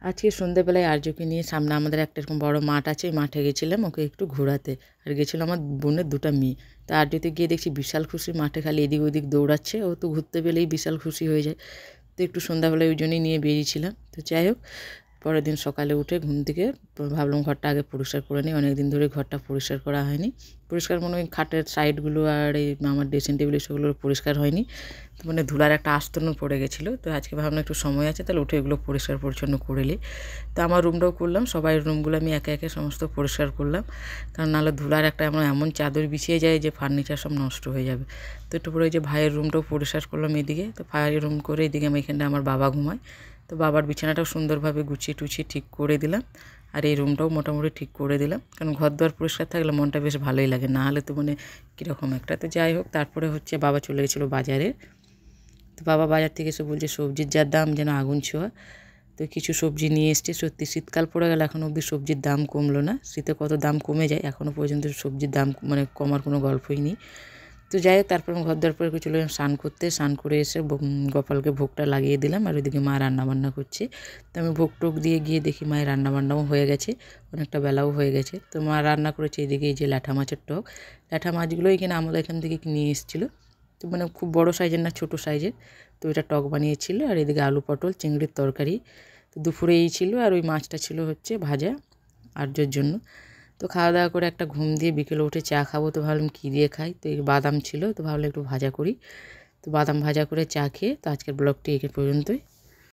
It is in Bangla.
আজকে সন্ধ্যেবেলায় আর্যকে নিয়ে সামনে আমাদের একটা এরকম বড় মাঠ আছে, ওই মাঠে গেছিলাম ওকে একটু ঘোরাতে। আর গেছিলো আমার বোনের দুটো মেয়ে। তা আর্যতে গিয়ে দেখছি বিশাল খুশি, মাঠে খালি এদিক ওদিক দৌড়াচ্ছে। ও তো ঘুরতে পেলেই বিশাল খুশি হয়ে যায়। তো একটু সন্ধ্যাবেলায় ওই জন্যই নিয়ে বেরিয়েছিলাম। তো যাই হোক, পরের দিন সকালে উঠে ঘুম থেকে ভাবলাম ঘরটা আগে পরিষ্কার করে নিই, অনেক দিন ধরে ঘরটা পরিষ্কার করা হয়নি। পরিষ্কার মনে হয় খাটের সাইডগুলো আর এই আমার ড্রেসিং টেবিল সেগুলো পরিষ্কার হয়নি। তো মানে ধুলার একটা আস্তরণ পড়ে গেছিলো। তো আজকে ভাবলাম একটু সময় আছে, তাহলে উঠে এগুলো পরিষ্কার পরিচ্ছন্ন করে নিই। তো আমার রুমটাও করলাম, সবাই রুমগুলো আমি একে একে সমস্ত পরিষ্কার করলাম, কারণ নাহলে ধুলার একটা এমন চাদর বিছিয়ে যায় যে ফার্নিচার সব নষ্ট হয়ে যাবে। তো একটু পরে যে ভাইয়ের রুমটাও পরিষ্কার করলাম এদিকে। তো ভাইয়ের রুম করে এদিকে আমি এখানটা আমার বাবা ঘুমায়। তো বাবার বিছানাটাও সুন্দরভাবে গুছিয়ে টুছিয়ে ঠিক করে দিলাম। আর এই রুমটাও মোটামুটি ঠিক করে দিলাম, কারণ ঘর দুয়ার পরিষ্কার থাকলে মনটা বেশ ভালোই লাগে, না হলে তো মানে কীরকম একটা। তো যাই হোক, তারপরে হচ্ছে বাবা চলে গেছিলো বাজারে। তো বাবা বাজার থেকে এসে বলছে সবজির যা দাম যেন আগুন ছোঁয়া। তো কিছু সবজি নিয়ে এসছে। সত্যি শীতকাল পড়ে গেলে এখনও অবধি সবজির দাম কমলো না। শীতে কত দাম কমে যায়, এখনও পর্যন্ত সবজির দাম মানে কমার কোনো গল্পই নেই। তো যাই হোক, তারপর আমি ঘর দর পরে চলে গেলাম স্নান করতে। স্নান করে এসে গোপালকে ভোগটা লাগিয়ে দিলাম, আর ওইদিকে মা রান্নাবান্না করছে। তো আমি ভোগ টোক দিয়ে গিয়ে দেখি মায়ের রান্নাবান্নাও হয়ে গেছে, অনেকটা বেলাও হয়ে গেছে। তো মা রান্না করেছে এদিকে এই যে ল্যাঠা মাছের টক। ল্যাঠা মাছগুলো এখানে আমাদের এখান থেকে নিয়ে এসেছিলো। তো মানে খুব বড়ো সাইজের না, ছোটো সাইজের। তো এটা টক বানিয়েছিল, আর এদিকে আলু পটল চিংড়ির তরকারি। তো দুপুরে এই ছিল, আর ওই মাছটা ছিল হচ্ছে ভাজা আর্যর জন্য। তো খাওয়া দাওয়া করে একটা ঘুম দিয়ে বিকেলে উঠে চা খাবো। তো ভাবলাম কী দিয়ে খাই, তো এই বাদাম ছিল, তো ভাবলাম একটু ভাজা করি। তো বাদাম ভাজা করে চা খেয়ে তো আজকের ব্লগটি এই পর্যন্তই।